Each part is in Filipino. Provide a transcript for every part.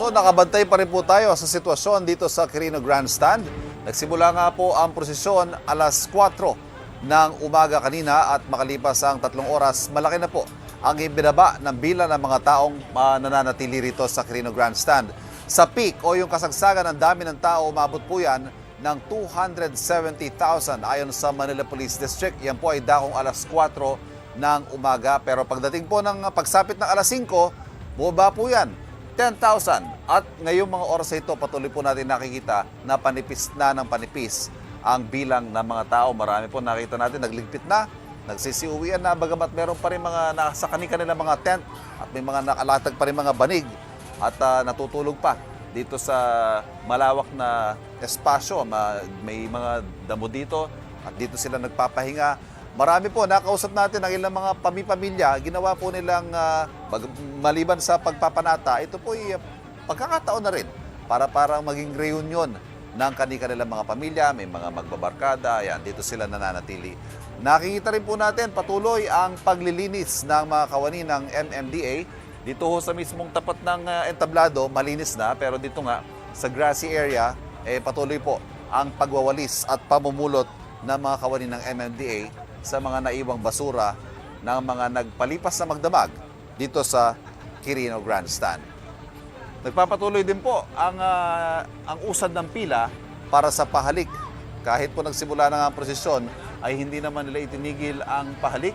So nakabantay pa rin po tayo sa sitwasyon dito sa Quirino Grandstand. Nagsimula nga po ang prosesyon alas 4 ng umaga kanina at makalipas ang 3 oras, malaki na po ang ibinaba ng bilang ng mga taong nananatili rito sa Quirino Grandstand. Sa peak o yung kasagsagan ng dami ng tao, umabot po yan ng 270,000 ayon sa Manila Police District. Yan po ay dakong alas 4 ng umaga. Pero pagdating po ng pagsapit ng alas 5, bumaba po yan 10,000. At ngayong mga oras ito, patuloy po natin nakikita na panipis na ng panipis ang bilang ng mga tao. Marami po nakita natin, nagligpit na, nagsisiuwian na, bagamat meron pa rin mga nasa kanila mga tent at may mga nakalatag pa rin mga banig at natutulog pa dito sa malawak na espasyo. May mga damo dito at dito sila nagpapahinga. Marami po, nakausap natin ang ilang mga pamilya, ginawa po nilang maliban sa pagpapanata, ito po ay pagkakataon na rin para parang maging reunion ng kanilang mga pamilya, may mga magbabarkada, yan, dito sila nananatili. Nakikita rin po natin patuloy ang paglilinis ng mga kawani ng MMDA. Dito ho sa mismong tapat ng entablado, malinis na, pero dito nga sa grassy area, patuloy po ang pagwawalis at pamumulot ng mga kawani ng MMDA sa mga naiwang basura ng mga nagpalipas na magdamag dito sa Quirino Grandstand. Nagpapatuloy din po ang usad ng pila para sa pahalik. Kahit po nagsimula na nga ang prosesyon, ay hindi naman nila itinigil ang pahalik.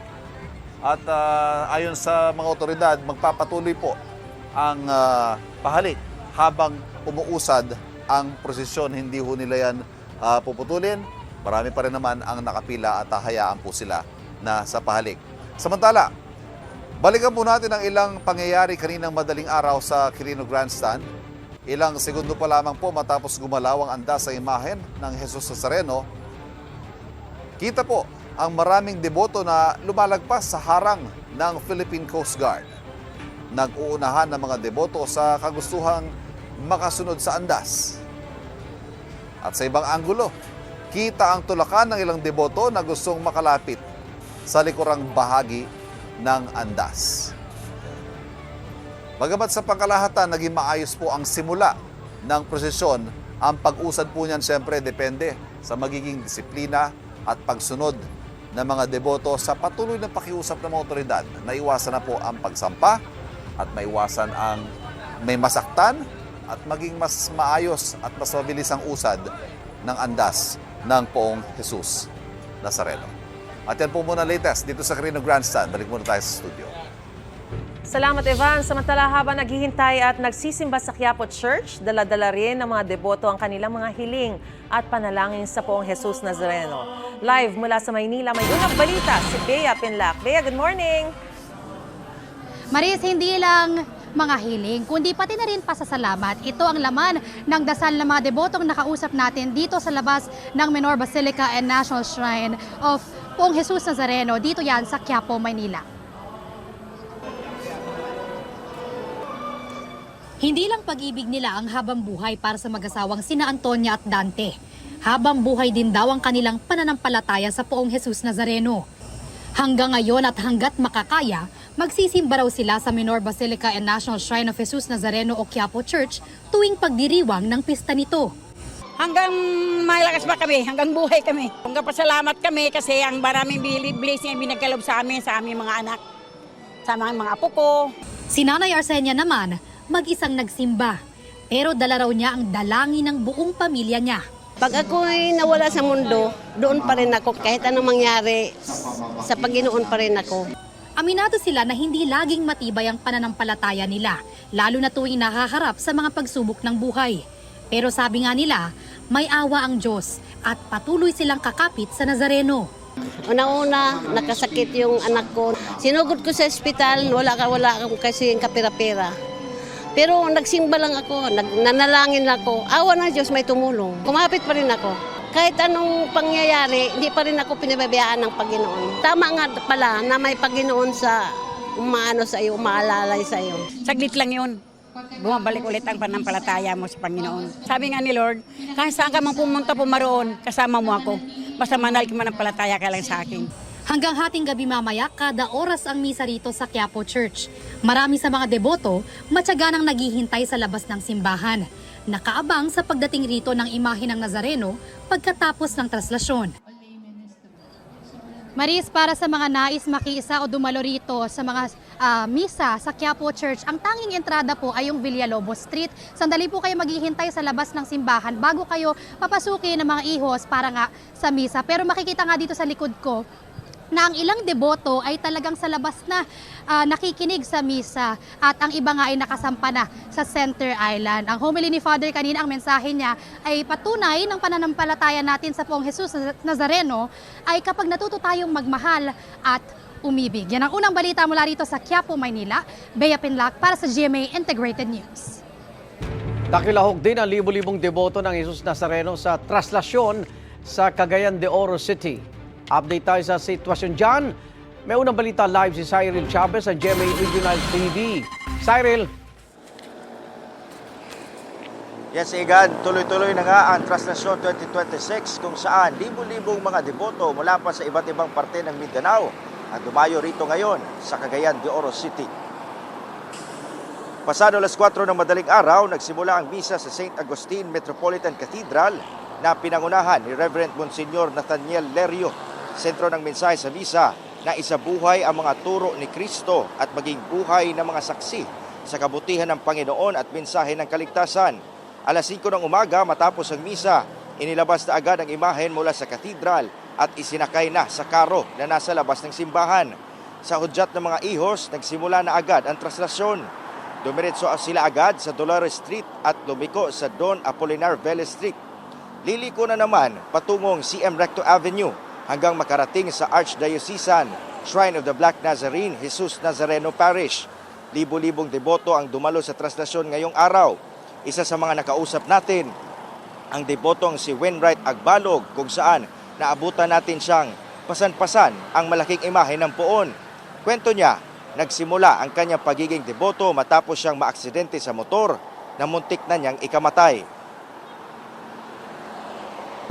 At ayon sa mga otoridad, magpapatuloy po ang pahalik habang umuusad ang prosesyon. Hindi ho nila yan puputulin. Marami pa rin naman ang nakapila at hayaan po sila na sa pahalik. Samantala, balikan po natin ang ilang pangyayari kaninang madaling araw sa Quirino Grandstand. Ilang segundo pa lamang po matapos gumalaw ang andas sa imahen ng Jesus Nazareno, kita po ang maraming deboto na lumalagpas sa harang ng Philippine Coast Guard. Nag-uunahan ng mga deboto sa kagustuhang makasunod sa andas. At sa ibang anggulo, kita ang tulakan ng ilang deboto na gustong makalapit sa likurang bahagi ng andas. Bagamat sa pangkalahatan, naging maayos po ang simula ng prosesyon, ang pag-usad po niyan siyempre depende sa magiging disiplina at pagsunod ng mga deboto sa patuloy na pakiusap ng mga otoridad na iwasan na po ang pagsampa at maiwasan ang may masaktan at maging mas maayos at mas mabilis ang usad ng andas ng Poong Jesus Nazareno. At yan po muna latest dito sa Quirino Grandstand. Balik muna tayo sa studio. Salamat, Evan. Samantala habang naghihintay at nagsisimba sa Quiapo Church, dala-dala rin ng mga deboto ang kanilang mga hiling at panalangin sa Poong Jesus Nazareno. Live mula sa Maynila, may unang balita si Bea Pinlac. Bea, good morning! Maris, hindi lang mga hiling, kundi pati na rin pasasalamat. Ito ang laman ng dasal ng mga debotong nakausap natin dito sa labas ng Menor Basilica and National Shrine of Poong Jesus Nazareno. Dito yan sa Quiapo, Maynila. Hindi lang pag-ibig nila ang habang buhay para sa mag-asawang sina Antonia at Dante. Habang buhay din daw ang kanilang pananampalataya sa Poong Jesus Nazareno. Hanggang ngayon at hanggat makakaya, magsisimba raw sila sa Menor Basilica and National Shrine of Jesus Nazareno o Quiapo Church tuwing pagdiriwang ng pista nito. Hanggang malakas pa kami, hanggang buhay kami. Hanggang pasalamat kami kasi ang maraming blessing ang binagkalob sa aming mga anak, sa mga apo ko. Si Nanay Arsenia naman, mag-isang nagsimba. Pero dala raw niya ang dalangin ng buong pamilya niya. Pag ako'y nawala sa mundo, doon pa rin ako. Kahit anong mangyari, sa Panginoon pa rin ako. Aminado sila na hindi laging matibay ang pananampalataya nila, lalo na tuwing nakaharap sa mga pagsubok ng buhay. Pero sabi nga nila, may awa ang Diyos at patuloy silang kakapit sa Nazareno. Una-una, nakasakit yung anak ko. Sinugod ko sa ospital, wala akong kasi kapira-pira. Pero nagsimba lang ako, nanalangin ako. Awa ng Diyos, may tumulong. Kumapit pa rin ako. Kahit anong pangyayari, hindi pa rin ako pinababayaan ng Panginoon. Tama nga pala na may Panginoon sa umaano sa iyo, umaalalay sa iyo. Saglit lang yun. Bumabalik ulit ang panampalataya mo sa Panginoon. Sabi nga ni Lord, kahit saan ka man pumunta pumaroon, kasama mo ako. Basta manal ka manampalataya ka lang sa akin. Hanggang hating gabi mamaya, kada oras ang misa rito sa Quiapo Church. Marami sa mga deboto, matyaga nang naghihintay sa labas ng simbahan. Nakaabang sa pagdating rito ng imahe ng Nazareno pagkatapos ng traslasyon. Maris, para sa mga nais makiisa o dumalo rito sa mga misa sa Quiapo Church, ang tanging entrada po ay yung Villalobos Street. Sandali po kayo maghihintay sa labas ng simbahan bago kayo papasukin ng mga ihos para nga sa misa. Pero makikita nga dito sa likod ko na ang ilang deboto ay talagang sa labas na nakikinig sa misa at ang iba nga ay nakasampa na sa Center Island. Ang homily ni Father kanina, ang mensahe niya ay patunay ng pananampalataya natin sa Poong Jesus Nazareno ay kapag natuto tayong magmahal at umibig. Yan ang unang balita mula rito sa Quiapo, Maynila. Bea Pinlac para sa GMA Integrated News. Nakilahok din ang libo-libong deboto ng Jesus Nazareno sa traslasyon sa Cagayan de Oro City. Update tayo sa sitwasyon dyan. May unang balita live si Cyril Chavez sa GMA Regional TV. Cyril. Yes, Igan, tuloy-tuloy na nga ang Traslasyon 2026 kung saan libo-libong mga deboto mula pa sa iba't ibang parte ng Mindanao ang dumayo rito ngayon sa Cagayan de Oro City. Pasado alas 4 ng madaling araw, nagsimula ang misa sa St. Agustin Metropolitan Cathedral na pinangunahan ni Reverend Monsignor Nathaniel Lerio. Sentro ng mensahe sa misa na isabuhay ang mga turo ni Kristo at maging buhay ng mga saksi sa kabutihan ng Panginoon at mensahe ng kaligtasan. Alas 5 ng umaga matapos ang misa, inilabas na agad ang imahen mula sa katedral at isinakay na sa karo na nasa labas ng simbahan. Sa hudyat ng mga ihos, nagsimula na agad ang traslasyon. Dumiretso sila agad sa Dolores Street at lumiko sa Don Apolinar Vélez Street. Liliko na naman patungong CM Recto Avenue hanggang makarating sa Archdiocesan Shrine of the Black Nazarene, Jesus Nazareno Parish. Libo-libong deboto ang dumalo sa traslasyon ngayong araw. Isa sa mga nakausap natin, ang debotong si Winright Agbalog, kung saan naabutan natin siyang pasan-pasan ang malaking imahe ng poon. Kwento niya, nagsimula ang kanyang pagiging deboto matapos siyang maaksidente sa motor na muntik na niyang ikamatay.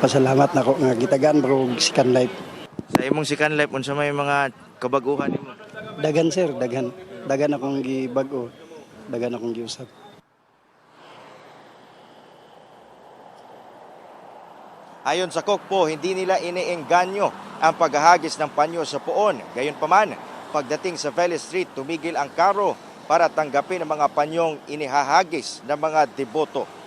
Pasalamat na ko nga gitagaan bro sikan life. Sa imong second life, unsa may mga kabaguhan nimo? Dagan sir, dagan. Dagan akong gibag-o. Dagan akong giusap. Ayon sa Kokpo, hindi nila iniengganyo ang paghahagis ng panyo sa poon. Gayunpaman, pagdating sa Vélez Street, tumigil ang karo para tanggapin ang mga panyong inihahagis ng mga deboto.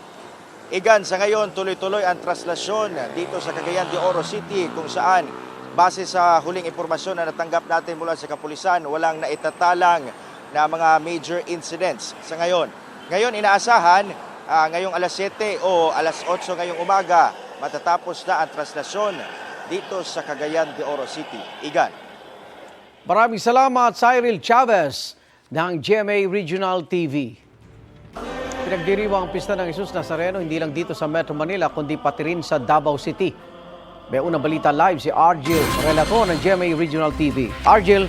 Igan, sa ngayon, tuloy-tuloy ang traslasyon dito sa Cagayan de Oro City kung saan, base sa huling impormasyon na natanggap natin mula sa kapulisan, walang naitatalang na mga major incidents sa ngayon. Ngayon, inaasahan, ngayong alas 7 o alas 8 ngayong umaga, matatapos na ang traslasyon dito sa Cagayan de Oro City. Igan. Maraming salamat, Cyril Chavez ng GMA Regional TV. Pinagdiriwang ang pista ng Jesus Nazareno hindi lang dito sa Metro Manila kundi pati rin sa Davao City. May unang balita live si Argel, relator ng GMA Regional TV. Argel.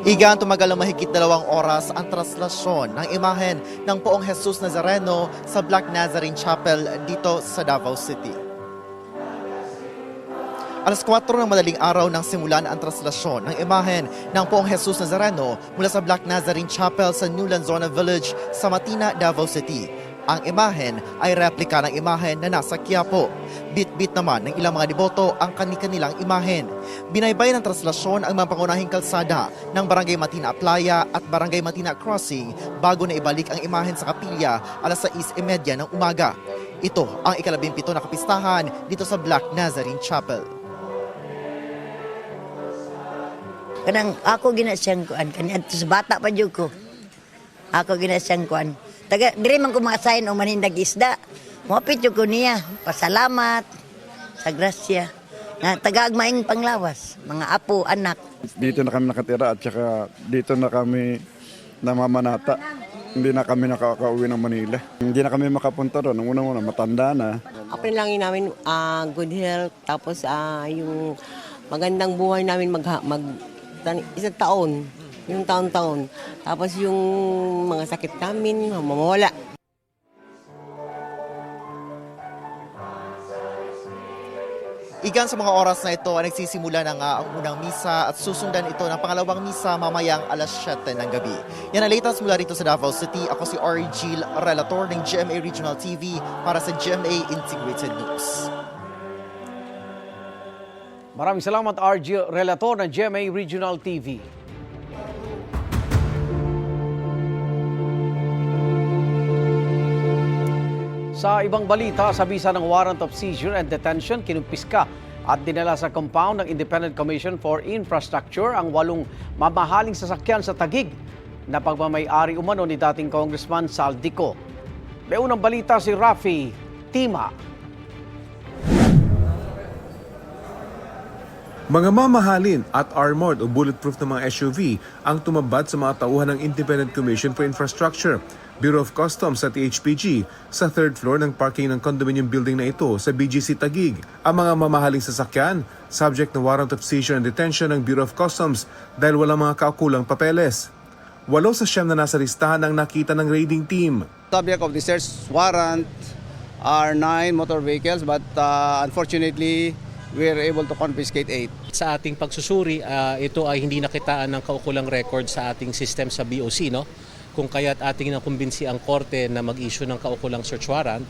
Igan, tumagal ang mahigit 2 oras ang traslasyon ng imahen ng Poong Jesus Nazareno sa Black Nazarene Chapel dito sa Davao City. Alas 4 ng madaling araw nang simulan ang traslasyon ng imahen ng Poong Jesus Nazareno mula sa Black Nazarene Chapel sa New Lanzona Village sa Matina, Davao City. Ang imahen ay replika ng imahen na nasa Quiapo. Bit-bit naman ng ilang mga deboto ang kanilang imahen. Binaybay ng traslasyon ang mga pangunahing kalsada ng Barangay Matina Playa at Barangay Matina Crossing bago na ibalik ang imahen sa kapilya alas 6:30 ng umaga. Ito ang ika-17 na kapistahan dito sa Black Nazarene Chapel. Kanang ako ginasyang kuan kanya sa bata pa jud ko. Ako ginasyang kuan. Taga diri man ko maasayon o manindag isda. Moapit jud ko niya. Pasalamat sa grasya. Na taga-agmaing panglawas, mga apo, anak. Dito na kami nakatira at saka dito na kami namamanata. Hindi na kami nakakauwi ng Manila. Hindi na kami makapunta doon. Una-una, matanda na. Ang panalangin namin good health, tapos yung magandang buhay namin isang taon, yung taon-taon. Tapos yung mga sakit namin, mamawala. Igan sa mga oras na ito ay nagsisimula na nga ang unang misa at susundan ito ng pangalawang misa mamayang alas 7 ng gabi. Yan ang latest mula rito sa Davao City. Ako si Ari Gil, relator ng GMA Regional TV para sa GMA Integrated News. Maraming salamat, RG, relator ng GMA Regional TV. Sa ibang balita, sa bisa ng warrant of seizure and detention, kinumpiska at dinala sa compound ng Independent Commission for Infrastructure ang 8 mamahaling sasakyan sa Taguig na pagmamay-ari umano ni dating Congressman Saldico. May unang balita si Rafi Tima. Mga mamahalin at armored o bulletproof na mga SUV ang tumambad sa mga tauhan ng Independent Commission for Infrastructure, Bureau of Customs at HPG sa third floor ng parking ng condominium building na ito sa BGC Taguig. Ang mga mamahaling sasakyan, subject na warrant of seizure and detention ng Bureau of Customs dahil walang mga kaukulang papeles. 8 sa 9 na nasa listahan ang nakita ng raiding team. Subject of the search warrant are 9 motor vehicles but unfortunately we are able to confiscate 8. Sa ating pagsusuri, ito ay hindi nakitaan ng kaukulang record sa ating system sa BOC, no? Kung kaya't ating nakumbinsi ang korte na mag-issue ng kaukulang search warrant.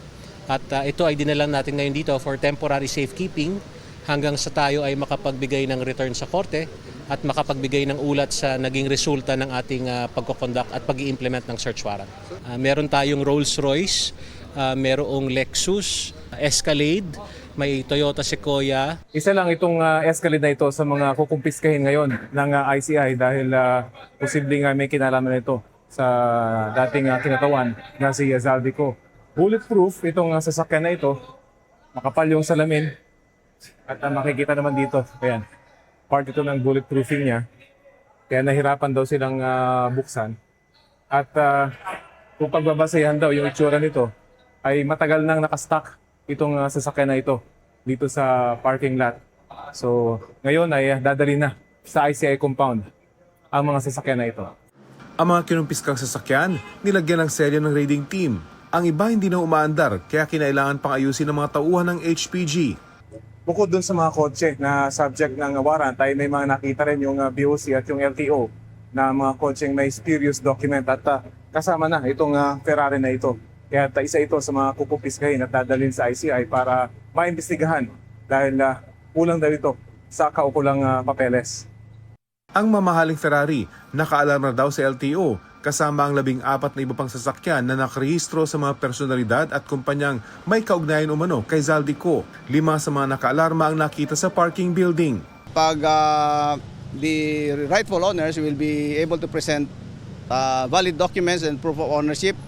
At ito ay dinalang natin ngayon dito for temporary safekeeping hanggang sa tayo ay makapagbigay ng return sa korte at makapagbigay ng ulat sa naging resulta ng ating pagkoconduct at pag-i-implement ng search warrant. Meron tayong Rolls-Royce, merong Lexus, Escalade, may Toyota Sequoia. Isa lang itong Escalade na ito sa mga kukumpiskahin ngayon ng ICI dahil posibleng may kinalaman ito sa dating kinatawan na si Saldico. Bulletproof itong sasakyan na ito, makapal yung salamin at makikita naman dito, ayan, part ito ng bulletproofing niya. Kaya nahirapan daw silang buksan. At kung pagbabasehan daw yung itsura nito, ay matagal nang nakastock itong sasakyan na ito dito sa parking lot. So ngayon ay dadali na sa ICI compound ang mga sasakyan na ito. Ang mga kinumpiskang sasakyan, nilagyan ng selyo ng raiding team. Ang iba hindi na umaandar kaya kinailangan pang ayusin ng mga tauhan ng HPG. Bukod dun sa mga kotse na subject ng warrant ay may mga nakita rin yung BOC at yung LTO na mga kotseng may spurious document at kasama na itong Ferrari na ito. Kaya isa ito sa mga kukumpiskahin at dadalhin sa ICI para maimbestigahan dahil kulang daw ito sa kaukulang papeles. Ang mamahaling Ferrari, nakaalarm na daw sa LTO kasama ang 14 na iba pang sasakyan na nakarehistro sa mga personalidad at kumpanyang may kaugnayan umano kay Saldico. 5 sa mga nakaalarma ang nakita sa parking building. Pag the rightful owners will be able to present valid documents and proof of ownership,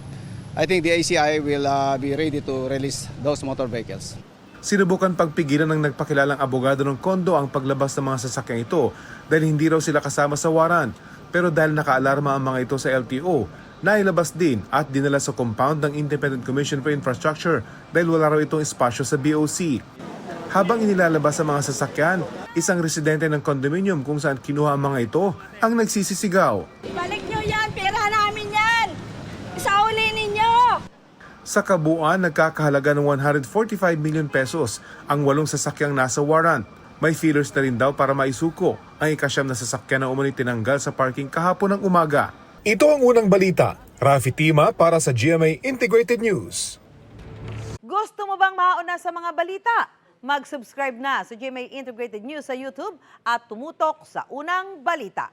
I think the ICI will be ready to release those motor vehicles. Sinubukan pagpigilan ng nagpakilalang abogado ng kondo ang paglabas ng mga sasakyan ito dahil hindi raw sila kasama sa warrant. Pero dahil nakaalarma ang mga ito sa LTO, nailabas din at dinala sa compound ng Independent Commission for Infrastructure dahil wala raw itong espasyo sa BOC. Habang inilalabas ang mga sasakyan, isang residente ng condominium kung saan kinuha ang mga ito ang nagsisisigaw. Ibalik nyo yan! Pera namin yan! Isauli ninyo! Sa kabuuan, nagkakahalaga ng 145 million pesos ang 8 sasakyang nasa warrant. May feelers na rin daw para maisuko ang ika-9 na sasakyan na umano'y tinanggal sa parking kahapon ng umaga. Ito ang unang balita. Rafi Tima para sa GMA Integrated News. Gusto mo bang mauna sa mga balita? Mag-subscribe na sa GMA Integrated News sa YouTube at tumutok sa unang balita.